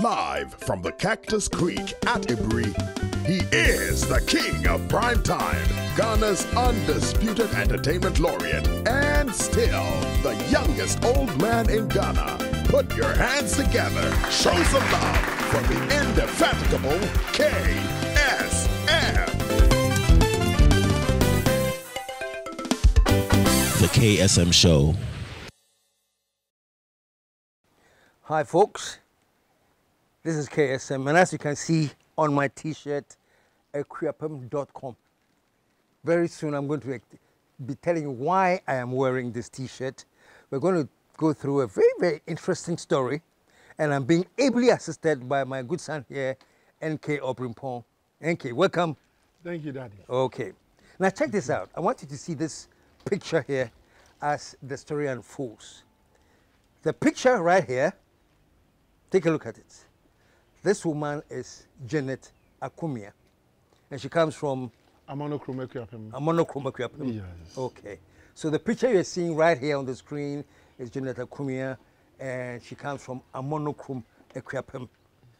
Live from the Cactus Creek at Ibri, he is the king of prime time, Ghana's undisputed entertainment laureate, and still the youngest old man in Ghana. Put your hands together, show some love for the indefatigable KSM. The KSM Show. Hi folks, this is KSM, and as you can see on my t-shirt, equiapem.com. Very soon I'm going to be telling you why I am wearing this t-shirt. We're going to go through a very, very interesting story, and I'm being ably assisted by my good son here, NK Obrempong. NK, welcome. Thank you, Daddy. Okay, now check this out. I want you to see this picture here as the story unfolds. The picture right here, take a look at it. This woman is Janet Akumia, and she comes from Amonochrome Equiapem. Amonochrome. Yes. Okay. So the picture you're seeing right here on the screen is Janet Akumia, and she comes from Amonochrome Equiapem.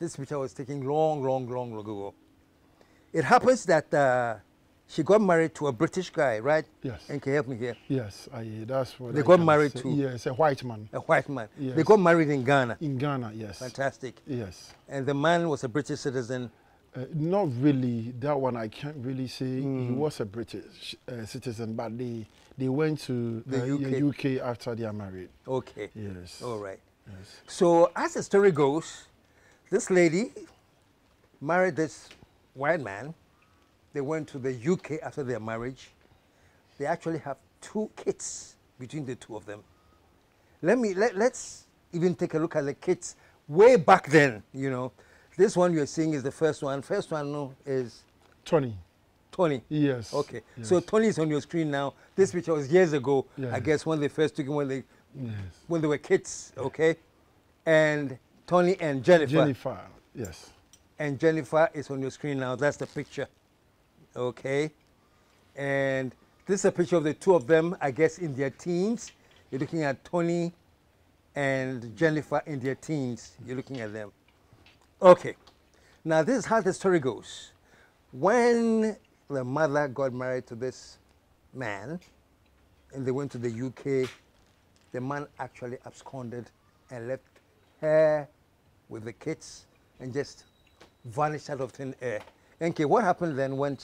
This picture was taken long ago. It happens that she got married to a British guy, right? Yes. And can you help me here? Yes, that's what they got married to. Yes, a white man. A white man. Yes. They got married in Ghana. In Ghana, yes. Fantastic. Yes. And the man was a British citizen. Not really. That one I can't really say. He was a British citizen, but they went to the UK after they are married. Okay. Yes. All right. Yes. So as the story goes, this lady married this white man. They went to the UK after their marriage. They actually have 2 kids between the two of them. Let's even take a look at the kids way back then, you know. This one you're seeing is the first one. First one is Tony. Tony. Yes. Okay. Yes. So Tony is on your screen now. This picture was years ago, yes. I guess, when they first took him when they were kids, okay? And Tony and Jennifer. Jennifer, yes. And Jennifer is on your screen now. That's the picture. Okay. And this is a picture of the two of them, I guess, in their teens. You're looking at Tony and Jennifer in their teens. You're looking at them. Okay. Now, this is how the story goes. When the mother got married to this man, and they went to the UK, the man actually absconded and left her with the kids and just vanished out of thin air. Okay, what happened then when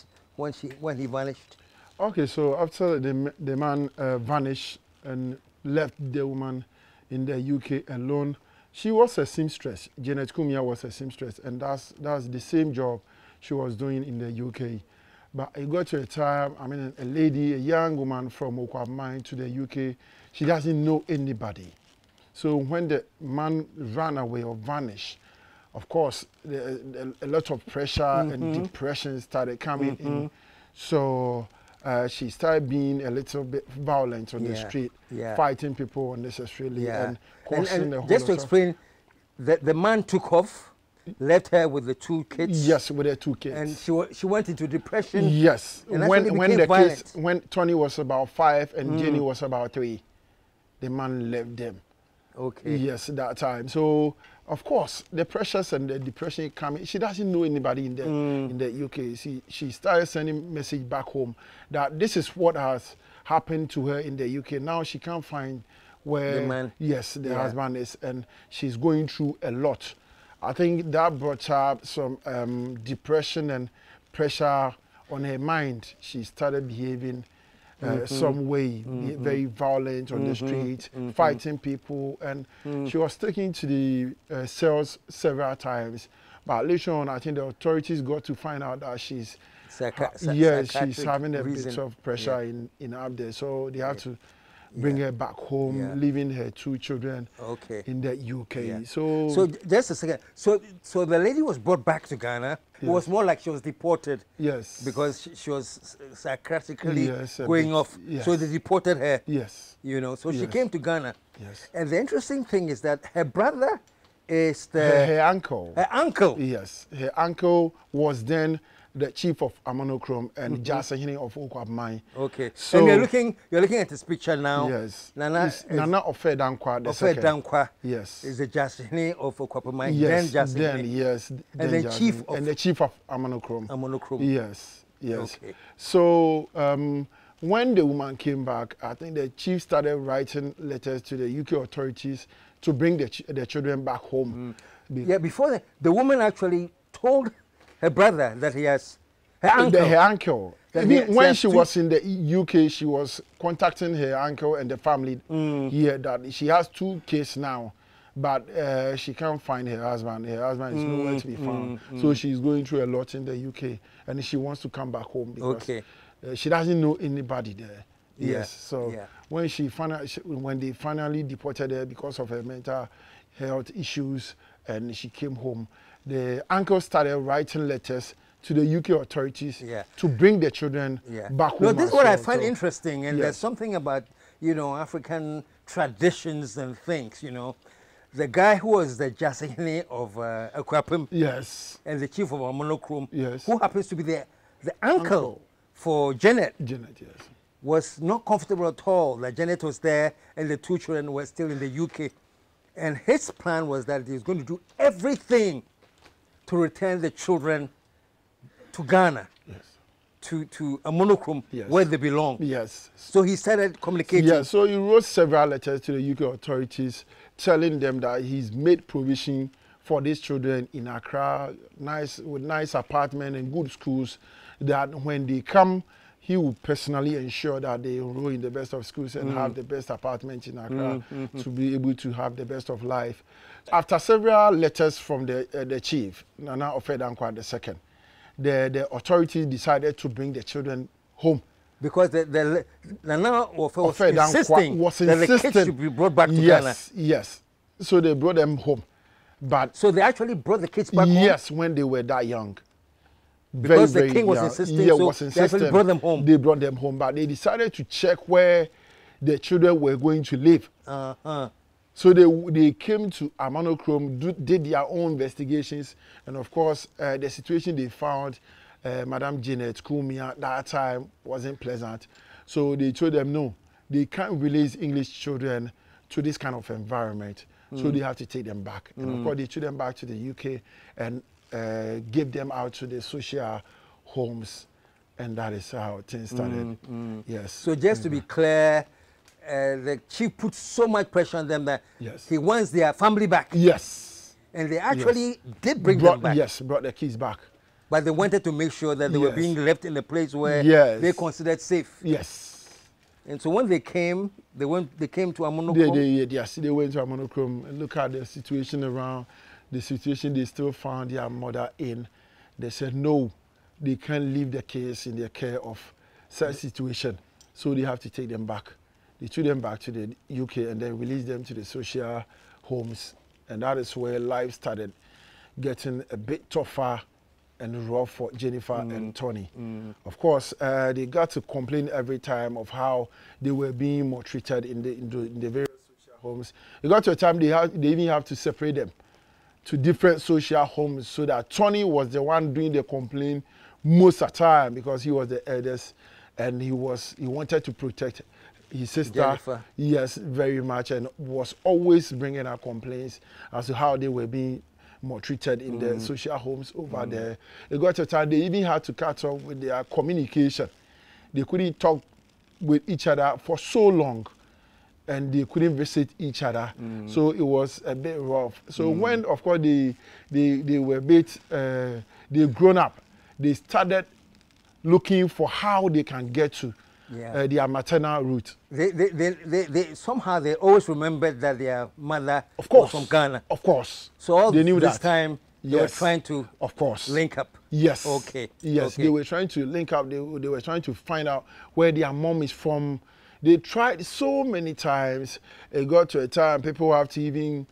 he vanished? Okay, so after the man vanished and left the woman in the UK alone, she was a seamstress. Janet Kumia was a seamstress, and that's the same job she was doing in the UK. But it got to a time, I mean, a lady, a young woman from Okwamine to the UK, she doesn't know anybody. So when the man ran away or vanished, of course, a lot of pressure and depression started coming in. So she started being a little bit violent on the street, fighting people unnecessarily and causing a whole just to explain, the man took off, left her with the 2 kids. Yes, with the 2 kids. And she went into depression. Yes. And when Tony was about 5 and Jenny was about 3, the man left them. Okay. Yes, that time. So, of course, the pressures and the depression coming. She doesn't know anybody in the UK. She started sending message back home that this is what has happened to her in the UK. Now she can't find where the husband is, and she's going through a lot. I think that brought her some depression and pressure on her mind. She started behaving some way, very violent on the street, fighting people, and she was taken to the cells several times. But later on, I think the authorities got to find out that she's having a bit of pressure in up there, so they have to bring her back home, leaving her 2 children in the UK. So just a second. So the lady was brought back to Ghana. It was more like she was deported. Yes. Because she was psychiatrically going off. Yes. So they deported her. Yes. You know, so she came to Ghana. Yes. And the interesting thing is that her brother is her uncle. Her uncle. Yes. Her uncle was then the chief of Amonokrom and Jasahini of Okwabmai. Okay. So and you're looking at this picture now. Yes. Nana Ofedankwa the second. Ofedankwa. Yes. Is the Jasahini of Okwabmai. Yes. Then Jasahini. Then yes. And then the chief of Amonokrom. Amonokrom. Yes. Yes. Okay. So when the woman came back, I think the chief started writing letters to the UK authorities to bring the children back home. Yeah, before the woman actually told her brother that he has her uncle. Her uncle. When she was in the UK, she was contacting her uncle and the family here that she has 2 kids now, but she can't find her husband. Her husband is nowhere to be found. So she's going through a lot in the UK, and she wants to come back home because she doesn't know anybody there. Yeah. Yes. So when when they finally deported her because of her mental health issues, and she came home, the uncle started writing letters to the UK authorities to bring the children back home. No, this is what I find interesting, and there's something about, you know, African traditions and things, you know. The guy who was the Jasahini of Akwapim, and the chief of Amonokrom, who happens to be the uncle for Janet. Janet, yes. Was not comfortable at all that Janet was there and the 2 children were still in the UK. And his plan was that he was going to do everything to return the children to Ghana, to Amonokrom, where they belong. Yes. So he started communicating. Yeah, so he wrote several letters to the UK authorities telling them that he's made provision for these children in Accra, with nice apartment and good schools, that when they come, he will personally ensure that they enroll in the best of schools and have the best apartments in Accra to be able to have the best of life. After several letters from the chief, Nana Ofedankwa II, the authorities decided to bring the children home. Because the Nana Ofedankwa was insisting that the kids should be brought back to Ghana. Yes. So they brought them home. But so they actually brought the kids back home? Yes, when they were that young. Because the king was insisting, they actually brought them home. They brought them home, but they decided to check where the children were going to live. So they came to Amonokrom, did their own investigations, and of course, the situation they found, Madam Janet Kumia, at that time wasn't pleasant. So they told them, no, they can't release English children to this kind of environment. So they have to take them back. And of course, they took them back to the UK and give them out to the social homes, and that is how things started. Yes. So just to be clear, the chief put so much pressure on them that he wants their family back. Yes. And they actually did bring them back. Yes, brought the kids back. But they wanted to make sure that they were being left in a place where they considered safe. Yes. And so when they came, they came to Amonokrom. Yes, they went to Amonokrom and look at the situation around. The situation they still found their mother in. They said no, they can't leave the case in the care of such situation. So they have to take them back. They took them back to the UK and then released them to the social homes. And that is where life started getting a bit tougher and rough for Jennifer and Tony. Of course, they got to complain every time of how they were being maltreated in the various social homes. It got to a time they even have to separate them to different social homes, so that Tony was the one doing the complaint most of the time because he was the eldest and he wanted to protect his sister. Jennifer. Yes, very much, and was always bringing her complaints as to how they were being maltreated in the social homes over there. It got to a time they even had to cut off with their communication. They couldn't talk with each other for so long, and they couldn't visit each other. So it was a bit rough. So when, of course, they were a bit, they grown up, they started looking for how they can get to their maternal route. They somehow they always remembered that their mother was from Ghana. Of course. So all they knew this that. time they were trying to link up. Yes. Okay. Yes, they were trying to link up. They were trying to find out where their mom is from. They tried so many times. It got to a time people have to even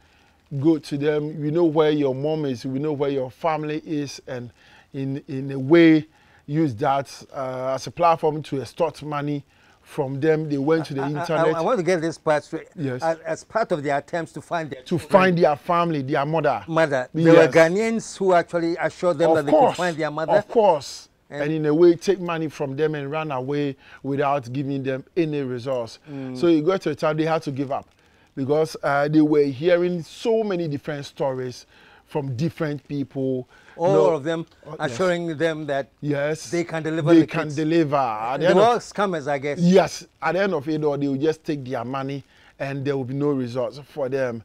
go to them. We know where your mom is. We know where your family is, and in a way use that as a platform to extort money From them, they went to the internet. I want to get this part straight. Yes. As part of their attempts to find their find their family, their mother. There were Ghanaians who actually assured them that they could find their mother. Of course. And in a way, take money from them and run away without giving them any results. So you got to a time they had to give up because they were hearing so many different stories from different people. All of them assuring them that they can deliver. They can deliver. They were all scammers, I guess. Yes. At the end of it, they will just take their money and there will be no results for them.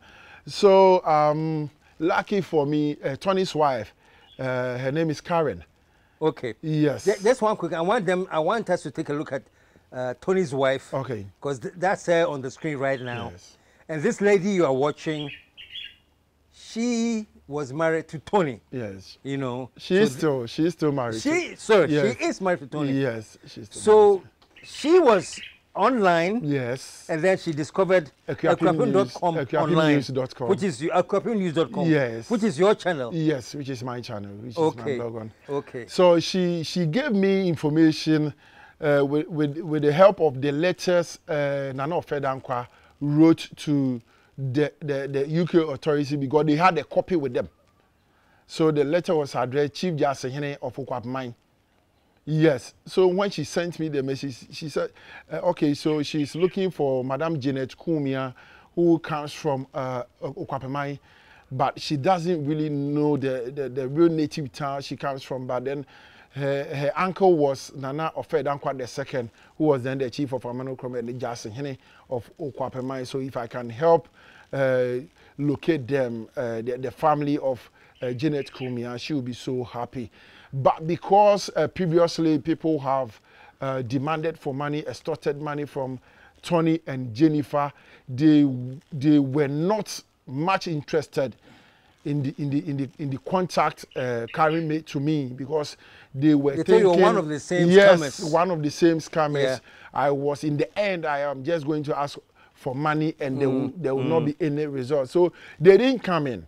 So lucky for me, Tony's wife, her name is Karen. Okay. Yes. Just one quick. I want us to take a look at Tony's wife. Okay. Because that's her on the screen right now. Yes. And this lady you are watching, she was married to Tony. Yes. You know. She's still married. She is married to Tony. Yes. She's So still married. she was online. Yes. And then she discovered Akwapim.com online. Akwapimnews.com. Which is Akwapimnews.com. Yes. Which is your channel. Yes, which is my channel, which is my blog on. Okay. So she gave me information with the help of the letters Nana Ofedankwa wrote to the UK authorities because they had a copy with them. So the letter was addressed Chief Justice of Okwapim. Yes. So when she sent me the message, she said, okay, so she's looking for Madame Janet Kumia, who comes from Okwapim, but she doesn't really know the real native town she comes from. But then her uncle was Nana Ofedankwa II, who was then the chief of Amano Krom and the Jasin of Okwapim. So if I can help locate them, the family of Janet Kumia, she will be so happy. But because previously people have demanded for money, extorted money from Tony and Jennifer, they were not much interested in the contact Karen made to me because they were thinking, you were one of the same scammers. Yes, one of the same scammers. Yeah. I was in the end. I am just going to ask for money, and there will not be any result. So they didn't come in.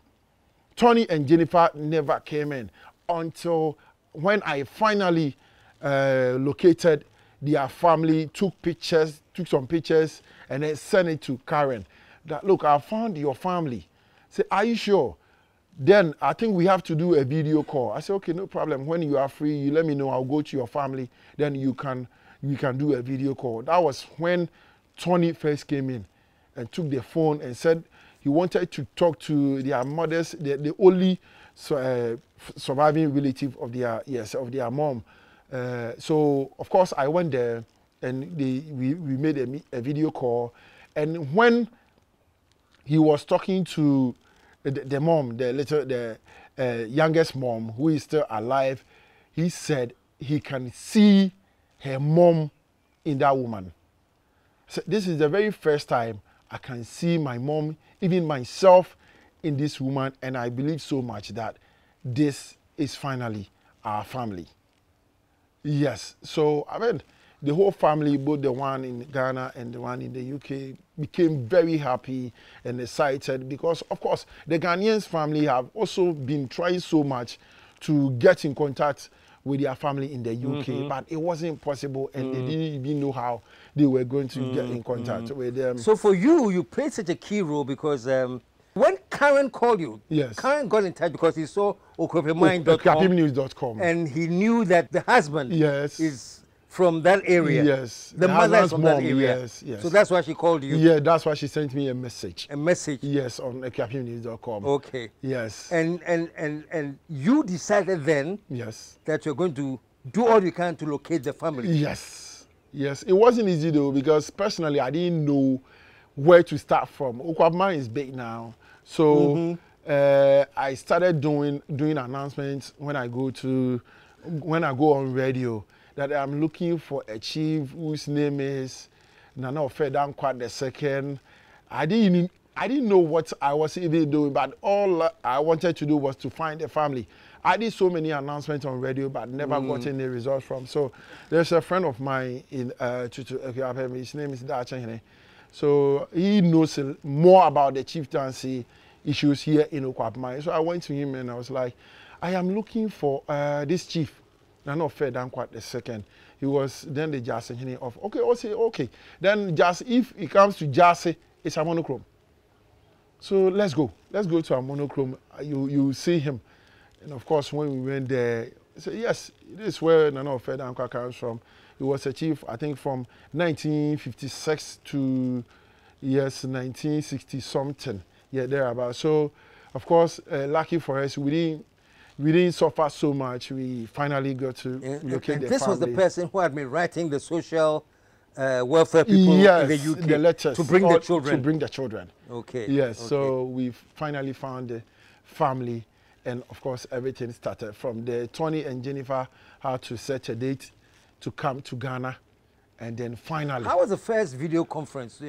Tony and Jennifer never came in until when I finally located their family, took some pictures, and then sent it to Karen. That, look, I found your family. Say, are you sure? Then I think we have to do a video call. I said, okay, no problem. When you are free, you let me know. I'll go to your family. Then we can do a video call. That was when Tony first came in and took the phone and said he wanted to talk to their mothers, the only surviving relative of their mom. So of course I went there and we made a video call. And when he was talking to the mom, the youngest mom who is still alive, he said he can see her mom in that woman. So this is the very first time I can see my mom, even myself, in this woman, and I believe so much that this is finally our family. Yes, so I mean, the whole family, both the one in Ghana and the one in the UK, became very happy and excited because, of course, the Ghanaians family have also been trying so much to get in contact with their family in the UK, but it wasn't possible, and they didn't even know how they were going to get in contact with them. So for you, you played such a key role because when Karen called you, yes, Karen got in touch because he saw Akwapimnews.com, and he knew that the husband is from that area. Yes. The mother is from that area. Yes, yes. So that's why she called you. Yeah, that's why she sent me a message. A message? Yes, on Akwapimnews.com. Okay. Yes. And you decided then that you're going to do all you can to locate the family. Yes. Yes. It wasn't easy though because personally I didn't know where to start from. Okwapim is big now. So I started doing announcements when I go on radio that I'm looking for a chief whose name is Nana Ofedankwa II. I didn't know what I was even doing, but all I wanted to do was to find a family. I did so many announcements on radio, but never got any results from. So there's a friend of mine in his name is Dachene. So he knows more about the chieftaincy issues here in Okwapim. So I went to him and I was like, I am looking for this chief Nano Fed Danquat the second. He was then the Jassy of okay, okay. Then just if it comes to Jassy, it's a monochrome. So let's go to a monochrome. You see him, and of course when we went there, he said yes, this is where Nano Fed Danquat comes from. He was a chief, I think, from 1956 to yes 1960 something. Yeah, thereabout. So of course, lucky for us, we didn't suffer so much. We finally got to locate the this family. was the person who had been writing the social welfare people in the UK the letters to bring the children. To bring the children. Okay. Yes, okay. so we finally found the family, and of course everything started from there. Tony and Jennifer had to set a date to come to Ghana, and then finally. How was the first video conference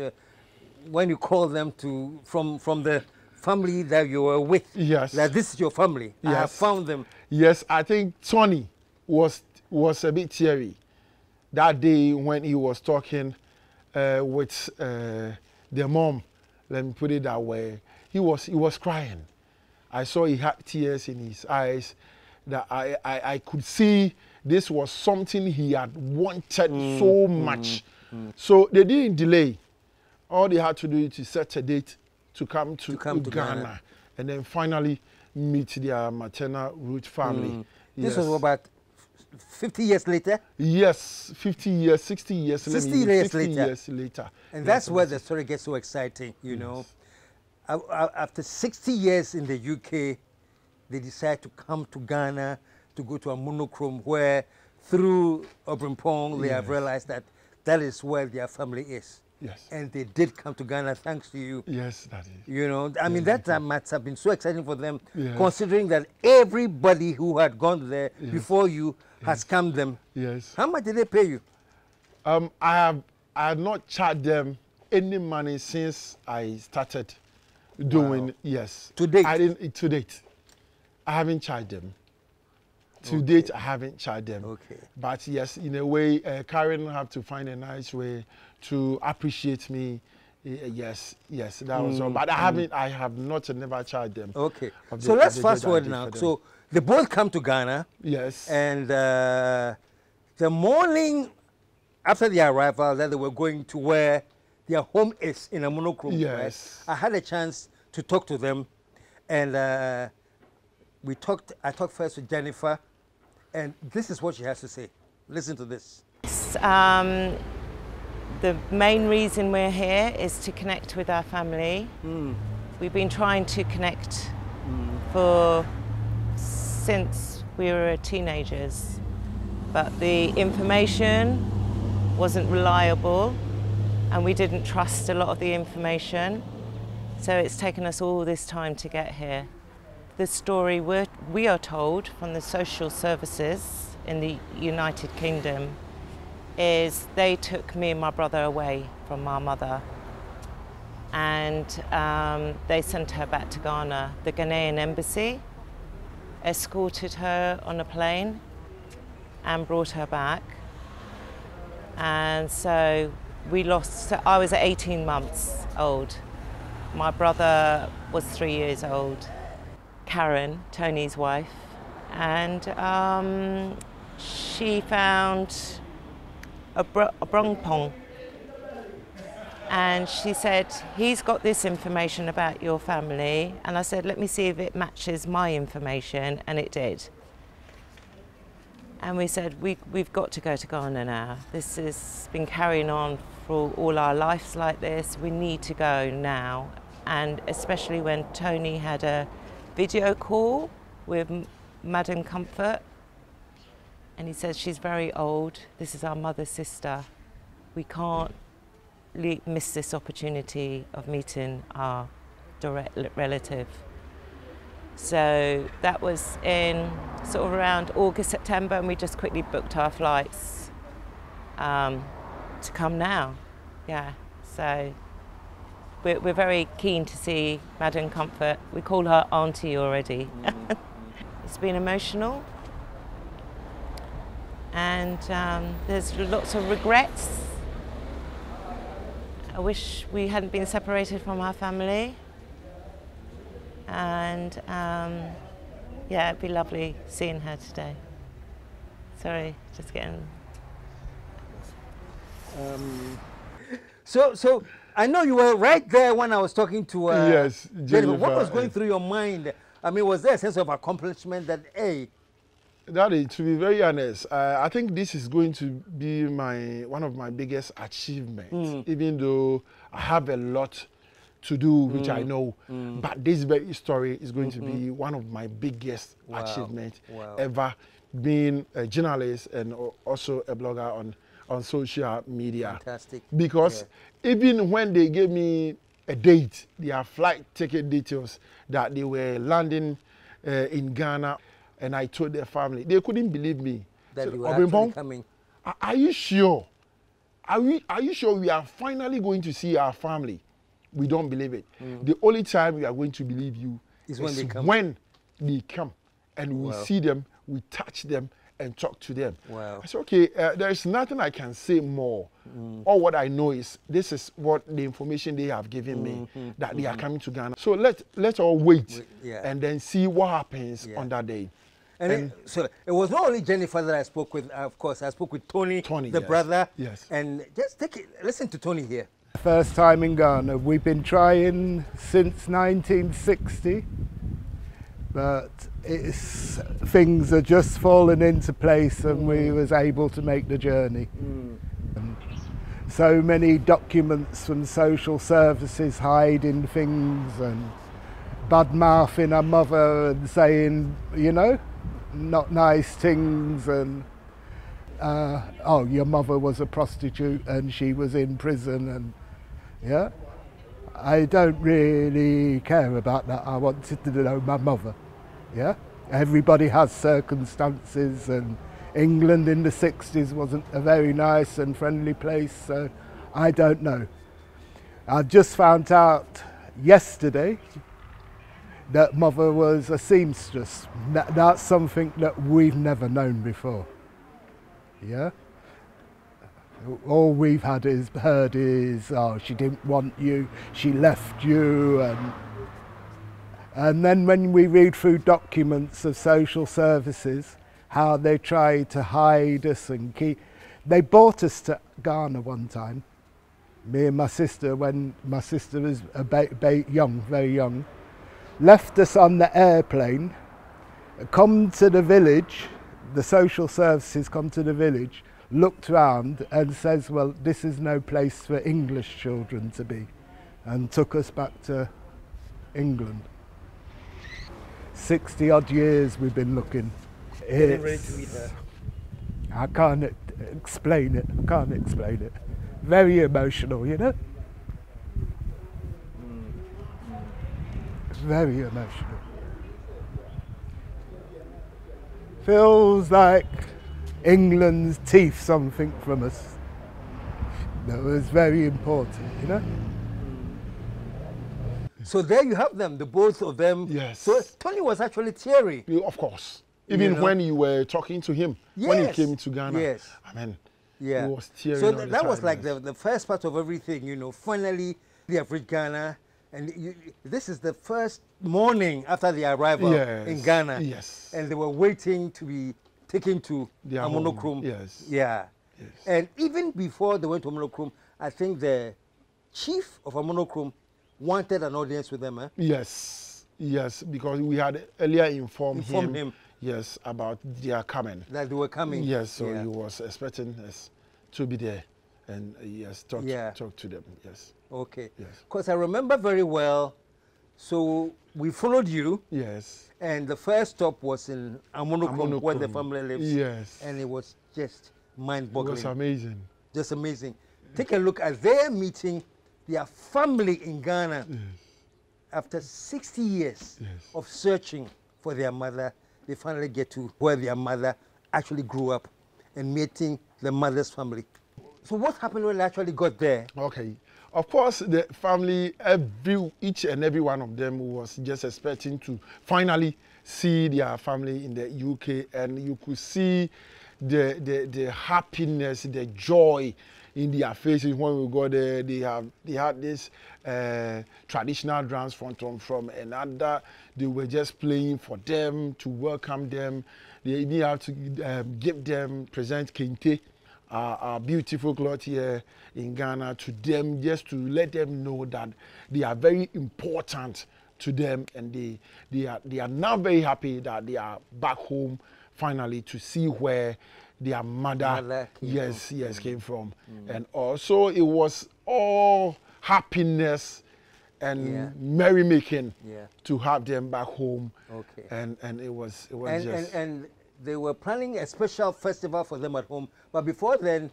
when you called them from the family that you were with? Yes. That this is your family. Yes. I have found them. Yes, I think Tony was a bit teary that day when he was talking with the mom. Let me put it that way. He was crying. I saw he had tears in his eyes. That I could see this was something he had wanted so much. So they didn't delay. All they had to do is to set a date to come to Ghana, and then finally meet their maternal root family. This was about 50 years later? Yes, 50 years, 60 years, 60 years later. And that's where the story gets so exciting, you know. After 60 years in the UK, they decide to come to Ghana to go to a monochrome where, through Obrempong, they have realized that that is where their family is. Yes. And they did come to Ghana thanks to you. Yes, that is. You know, I mean, that must have been so exciting for them, considering that everybody who had gone there before you has scammed them. Yes. How much did they pay you? I had not charged them any money since I started doing, To date? To date. I haven't charged them. To date, I haven't charged them. Okay. But yes, in a way, Karen have to find a nice way to appreciate me. Yes, that was all. But I have not and never charged them. Okay. So let's fast forward now. So they both come to Ghana. Yes. And the morning after their arrival, that they were going to where their home is in a monochrome. Yes. Right? I had a chance to talk to them, and I talked first with Jennifer, and this is what she has to say. Listen to this. The main reason we're here is to connect with our family. We've been trying to connect since we were teenagers, but the information wasn't reliable and we didn't trust a lot of the information. So it's taken us all this time to get here. The story we are told from the social services in the United Kingdom is they took me and my brother away from our mother, and they sent her back to Ghana. The Ghanaian embassy escorted her on a plane and brought her back. And so I was 18 months old. My brother was 3 years old. Karen, Tony's wife, and she found Obrempong, and she said, he's got this information about your family, and I said, let me see if it matches my information, and it did. And we said, we've got to go to Ghana now. This has been carrying on for all our lives like this. We need to go now, and especially when Tony had a video call with Madam Comfort, and he said, she's very old, this is our mother's sister. We can't miss this opportunity of meeting our direct relative. So that was in sort of around August, September, and we just quickly booked our flights to come now. Yeah, so we're very keen to see Madam Comfort. We call her Auntie already. It's been emotional, and there's lots of regrets. I wish we hadn't been separated from our family, and yeah, it'd be lovely seeing her today. Sorry, just getting... So I know you were right there when I was talking to yes, Jennifer. What was going through your mind? I mean, was there a sense of accomplishment that, hey? Daddy, to be very honest, I think this is going to be one of my biggest achievements, even though I have a lot to do, which I know. But this very story is going to be one of my biggest achievements ever, being a journalist and also a blogger on social media. Fantastic. Because even when they gave me a date, their flight ticket details, that they were landing in Ghana, and I told their family, they couldn't believe me. That you were Obrempong, actually coming. Are you sure? Are you sure we are finally going to see our family? We don't believe it. The only time we are going to believe you is when they come. And we see them, we touch them, and talk to them. Wow. I said, okay, there is nothing I can say more. All what I know is this is what the information they have given me, that they are coming to Ghana. So let's all wait and then see what happens on that day. And so it was not only Jennifer that I spoke with, of course, I spoke with Tony the brother. Yes. And just listen to Tony here. First time in Ghana. We've been trying since 1960, but things are just fallen into place and we was able to make the journey. So many documents from social services hiding things and bad-mouthing our mother and saying, you know, not nice things, and oh, your mother was a prostitute and she was in prison, and yeah, I don't really care about that. I wanted to know my mother. Yeah, everybody has circumstances, and England in the 60s wasn't a very nice and friendly place, so I don't know. I just found out yesterday that mother was a seamstress. That's something that we've never known before. Yeah? All we've heard is, oh, she didn't want you, she left you, and then when we read through documents of social services, how they try to hide us and keep... They brought us to Ghana one time, me and my sister, when my sister was very young, left us on the airplane, come to the village, the social services come to the village, looked round and says, well, this is no place for English children to be, and took us back to England. 60 odd years we've been looking. I can't explain it. Very emotional, you know? Very emotional. Feels like England's teeth something from us. That was very important, you know? So there you have them, the both of them. Yes. So Tony was actually teary. Of course. Even when you were talking to him, when he came to Ghana. Yes. I mean, he was tearing so all the that was time, like the first part of everything, you know. Finally, they have reached Ghana. And this is the first morning after the arrival in Ghana. Yes. And they were waiting to be taken to Amonokrom. Yes. Yeah. Yes. And even before they went to Amonokrom, I think the chief of Amonokrom wanted an audience with them. Yes. Yes, because we had earlier informed him. Yes, about their coming. That they were coming. Yes, so he was expecting us to be there and talk to them. Yes. Okay. Yes. Because I remember very well, so we followed you. Yes. And the first stop was in Amonokrom, where the family lives. Yes. And it was just mind-boggling. It was amazing. Just amazing. Take a look at their meeting, their family in Ghana. Yes. After 60 years of searching for their mother, they finally get to where their mother actually grew up and meeting the mother's family. So what happened when they actually got there? Okay. Of course, the family, each and every one of them was just expecting to finally see their family in the UK, and you could see the happiness, the joy in their faces when we got there. They had this traditional dance from another. They were just playing for them to welcome them. They even have to give them, present kente, our beautiful cloth here in Ghana, to them, just to let them know that they are very important to them, and they are now very happy that they are back home finally to see where their mother came from. And also it was all happiness and merrymaking to have them back home. Okay. And it was and they were planning a special festival for them at home, but before then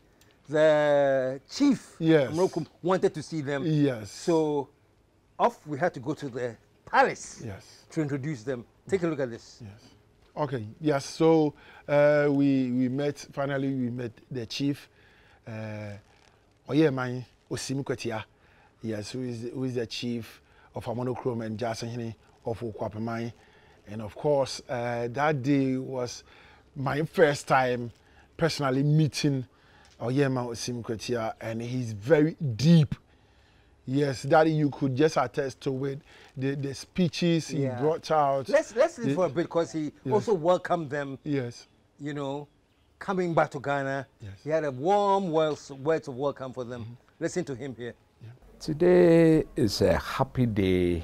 the chief wanted to see them. Yes. So off we had to go to the palace to introduce them. Take a look at this. Yes. Okay. Yes. So we met the chief. Oyemai Osimukwetia. Yes, who is the chief of Monochrome and Jasahini of Okwapamai. And of course, that day was my first time personally meeting Oyema Osimukwetia, and he's very deep. Yes, that you could just attest to it. The speeches he brought out. Let's listen for a bit, because he also welcomed them. Yes. You know, coming back to Ghana. Yes. He had a warm words of welcome for them. Listen to him here. Today is a happy day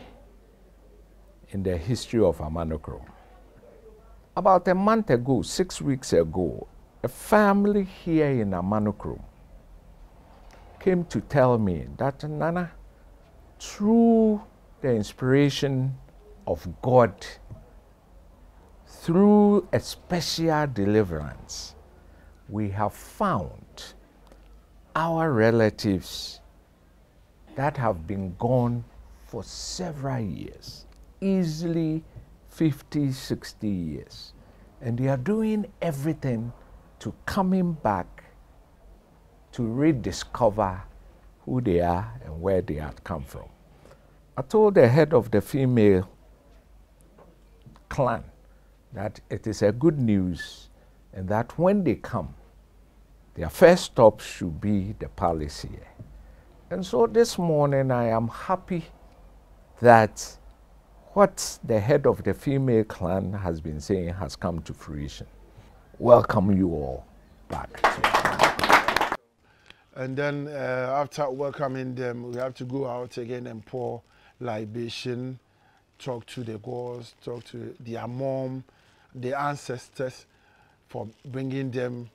in the history of Amanokro. About a month ago, 6 weeks ago, a family here in Amanokro came to tell me that, Nana, through the inspiration of God, through a special deliverance, we have found our relatives that have been gone for several years, easily 50, 60 years. And they are doing everything to coming back to rediscover who they are and where they have come from. I told the head of the female clan that it is a good news, and that when they come, their first stop should be the palace here. And so this morning I am happy that what the head of the female clan has been saying has come to fruition. Welcome you all back. And then after welcoming them, we have to go out again and pour libation, talk to the gods, talk to their mom, the ancestors, for bringing them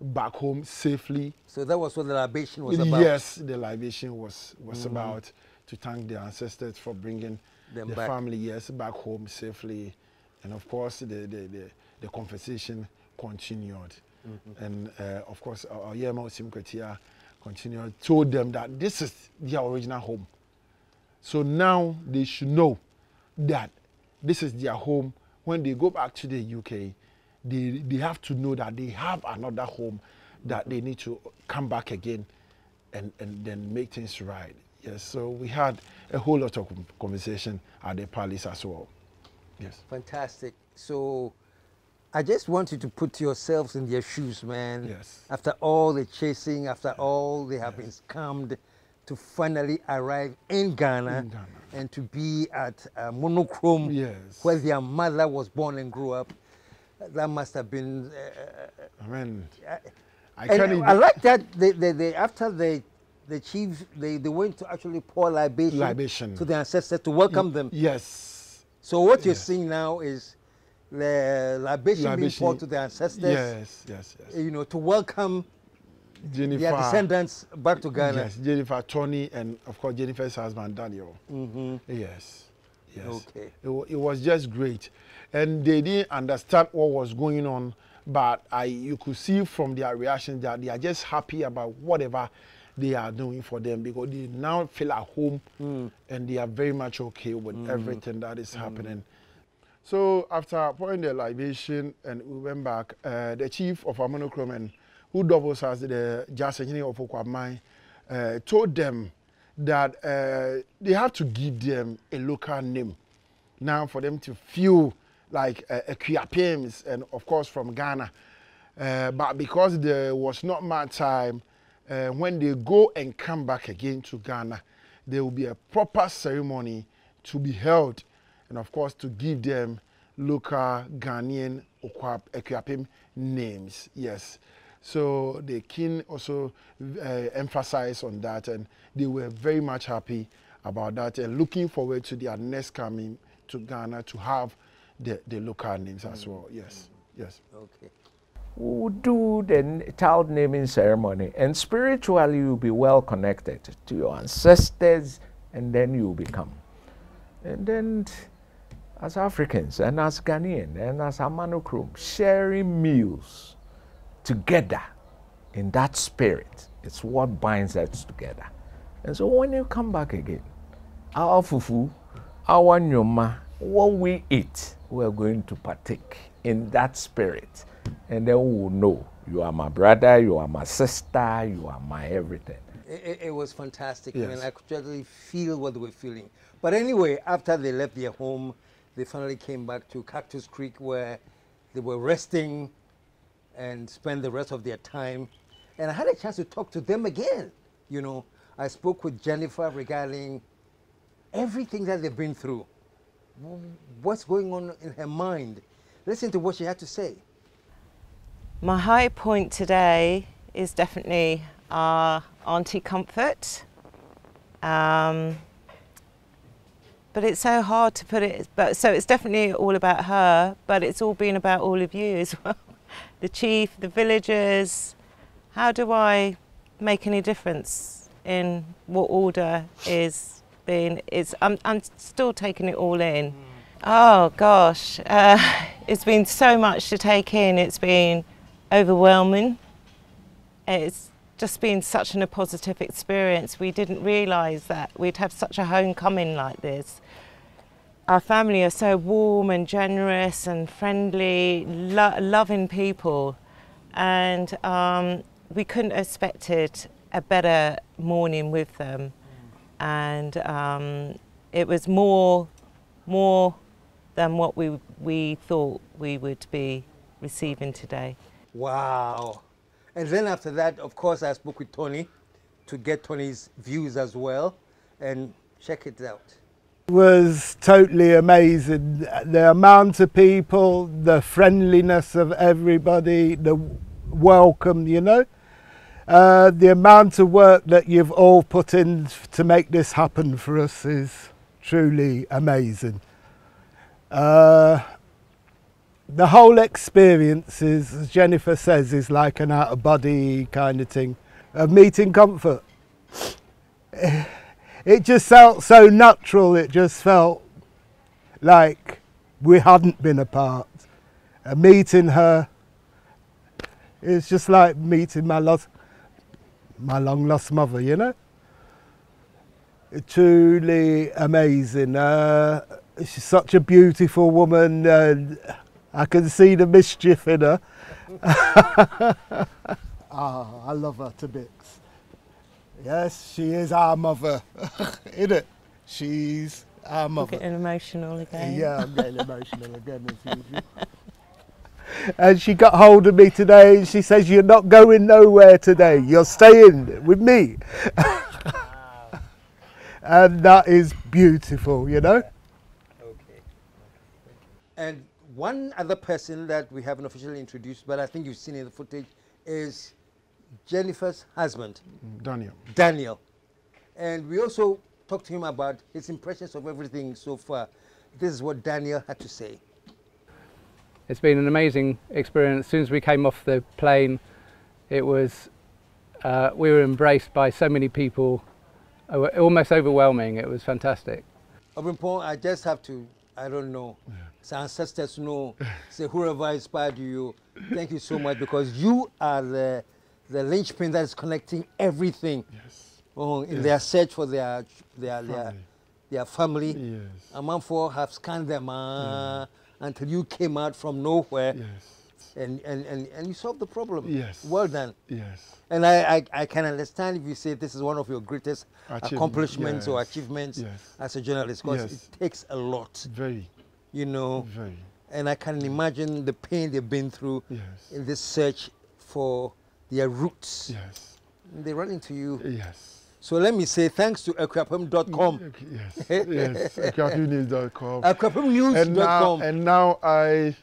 back home safely. So that was what the libation was about? Yes, the libation was about to thank the ancestors for bringing them the family back home safely. And of course, the conversation continued. And of course, our Oyema Osimukwetia continued, told them that this is their original home. So now they should know that this is their home. When they go back to the UK, they have to know that they have another home, that they need to come back again and then make things right. Yes, so we had a whole lot of conversation at the palace as well. Yes. Fantastic. So I just want you to put yourselves in their shoes, man. Yes. After all the chasing, after all they have been scammed, to finally arrive in Ghana, and to be at Monochrome, where their mother was born and grew up. That must have been. I mean, I like that they after the chiefs they went to actually pour libation to the ancestors to welcome them. Yes. So what you're seeing now is the libation being poured to the ancestors. Yes. You know, to welcome Jennifer, their descendants back to Ghana. Yes, Jennifer, Tony, and of course Jennifer's husband Daniel. Yes. Okay. It was just great, and they didn't understand what was going on, but you could see from their reactions that they are just happy about whatever they are doing for them, because they now feel at home and they are very much okay with everything that is happening. So after pouring the libation and we went back, the chief of Monochrome, who doubles as the Jasahini of Okwapamai, told them that they have to give them a local name now for them to feel like a Kuyapims, and of course from Ghana. But because there was not much time, when they go and come back again to Ghana, there will be a proper ceremony to be held, and of course to give them local Ghanaian Equiapim names. Yes. So the king also emphasized on that, and they were very much happy about that and looking forward to their next coming to Ghana to have the local names as well. Yes. Yes. Okay. We'll do the child naming ceremony, and spiritually you'll be well connected to your ancestors, and then you'll become. And then as Africans and as Ghanaian and as Amanokrum, sharing meals together in that spirit, it's what binds us together. And so when you come back again, our fufu, our nyoma, what we eat, we're going to partake in that spirit. And then we will know, you are my brother, you are my sister, you are my everything. It was fantastic. Yes. I mean, I could really feel what they were feeling. But anyway, after they left their home, they finally came back to Cactus Creek where they were resting and spent the rest of their time. And I had a chance to talk to them again. You know, I spoke with Jennifer regarding everything that they've been through. What's going on in her mind? Listen to what she had to say. My high point today is definitely our Auntie Comfort. But it's so hard to put it, so it's definitely all about her, but it's all been about all of you as well. The chief, the villagers. How do I make any difference in what order is being, I'm still taking it all in. Oh gosh, it's been so much to take in. It's been overwhelming. It's just been such a positive experience. We didn't realise that we'd have such a homecoming like this. Our family are so warm and generous and friendly, loving people, and we couldn't have expected a better morning with them. And it was more than what we thought we would be receiving today. Wow. And then after that, of course, I spoke with Tony to get Tony's views as well, and check it out. It was totally amazing. The amount of people, the friendliness of everybody, the welcome, you know. The amount of work that you've all put in to make this happen for us is truly amazing. The whole experience is, as Jennifer says, is like an out-of-body kind of thing, of meeting comfort. It just felt so natural, it just felt like we hadn't been apart. Meeting her, it's just like meeting my long-lost mother, you know? Truly amazing. She's such a beautiful woman. I can see the mischief in her. I love her to bits. Yes, she is our mother, isn't it? She's our mother. I'm getting emotional again. Yeah, I'm getting emotional again as usual. And she got hold of me today and she says, "You're not going nowhere today, you're staying with me." And that is beautiful, you know? Okay. And one other person that we haven't officially introduced, but I think you've seen in the footage, is Jennifer's husband, Daniel. And we also talked to him about his impressions of everything so far. This is what Daniel had to say. It's been an amazing experience. As soon as we came off the plane, it was, we were embraced by so many people, almost overwhelming. It was fantastic. Obrempong, I just have to, I don't know, say ancestors know, say whoever inspired you, thank you so much, because you are the linchpin that is connecting everything. Yes. In their search for their family. Yes. A man for have scanned them until you came out from nowhere. Yes. And you solved the problem. Yes. Well done. Yes. And I can understand if you say this is one of your greatest accomplishments or achievements as a journalist, because it takes a lot. Very. You know. Very. And I can imagine the pain they've been through in this search for their roots. Yes. They run into you. Yes. So let me say thanks to akwapem.com. Yes, yes, akwapemnews.com. akwapemnews.com. And now I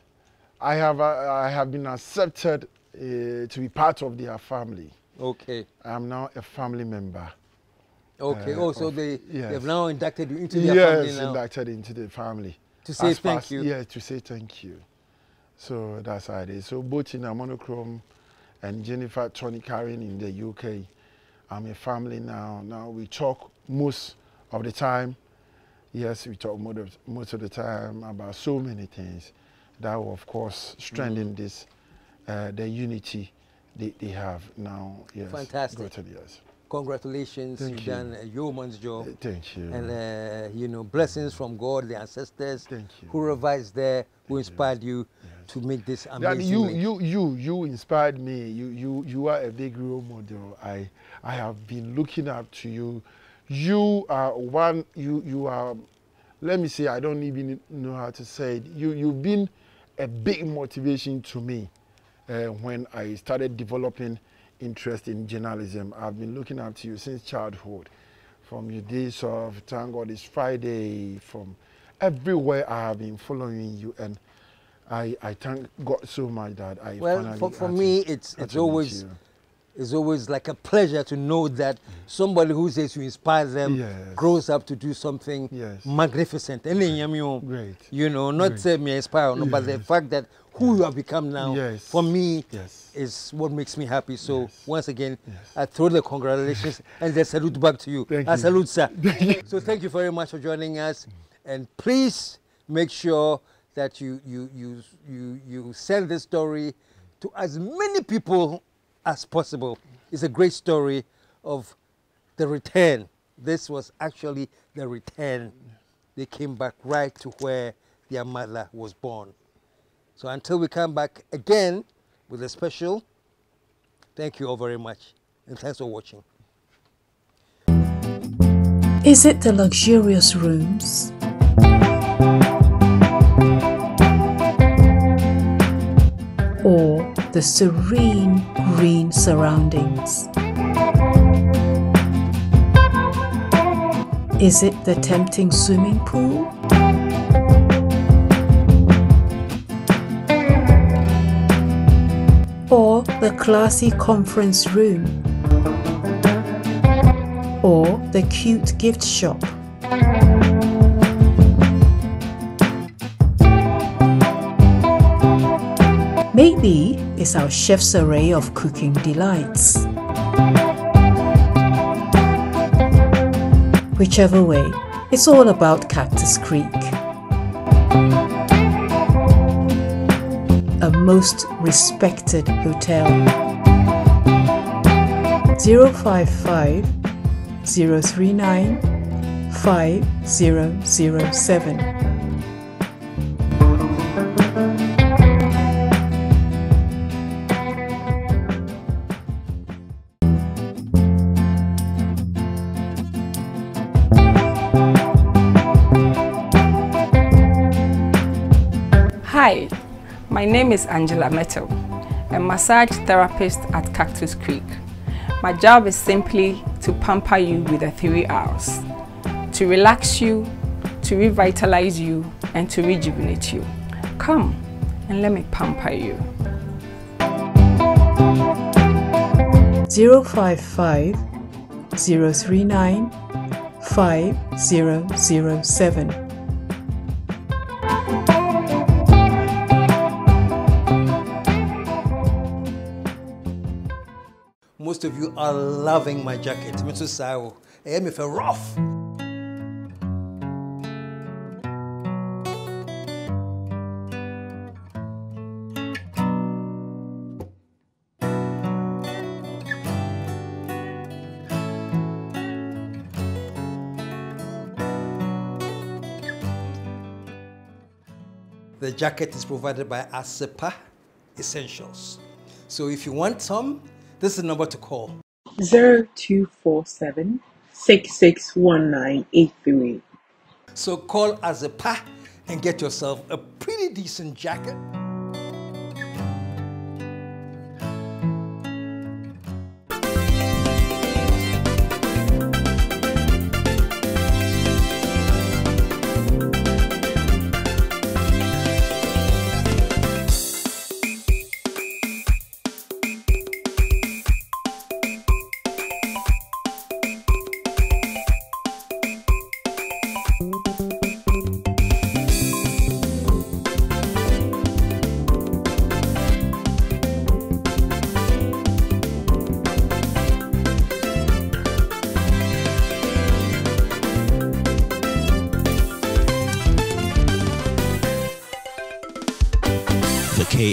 have been accepted to be part of their family. Okay. I'm now a family member. Okay. So they have now inducted you into their family now. Yes, inducted into the family. To say thank you. Yeah, to say thank you. So that's how it is. So both in Monochrome and Jennifer Tony Karen in the UK, I'm a family now. Now we talk most of the time. Yes, we talk most of the time about so many things that will, of course, strengthen this, the unity they have now. Yes. Fantastic. Yes. Congratulations, you've done a yeoman's job. Thank you. And, you know, blessings from God, the ancestors, whoever is there, who inspired you to make this amazing. You inspired me. You are a big role model. I have been looking up to you. You are one, you are, let me say, I don't even know how to say it. You've been a big motivation to me when I started developing interest in journalism. I've been looking up to you since childhood, from your days of Thank God It's Friday, from everywhere I have been following you, and I thank God so much that I finally for me it's always like a pleasure to know that somebody who says you inspire them grows up to do something magnificent. Great. You know, not say me inspire, no, but the fact that who you have become now, for me, is what makes me happy. So once again, I throw the congratulations and the salute back to you. Thank you. Salute, sir. So thank you very much for joining us, and please make sure that you send this story to as many people as possible. It's a great story of the return. This was actually the return. They came back right to where their mother was born. So until we come back again with a special, thank you all very much, and thanks for watching. Is it the luxurious rooms? Or the serene green surroundings? Is it the tempting swimming pool? Or the classy conference room? Or the cute gift shop? Maybe it's our chef's array of cooking delights. Whichever way, it's all about Cactus Creek. A most respected hotel. 055 039 5007. Hi, my name is Angela Metal, a massage therapist at Cactus Creek. My job is simply to pamper you with the 3 R's, to relax you, to revitalize you, and to rejuvenate you. Come and let me pamper you. 055 039 5007. Most of you are loving my jacket. Mr. Sao, I am if rough. The jacket is provided by KSM Essentials. So if you want some, this is the number to call. 0247 661983. So call KSM and get yourself a pretty decent jacket.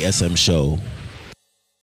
KSM Show.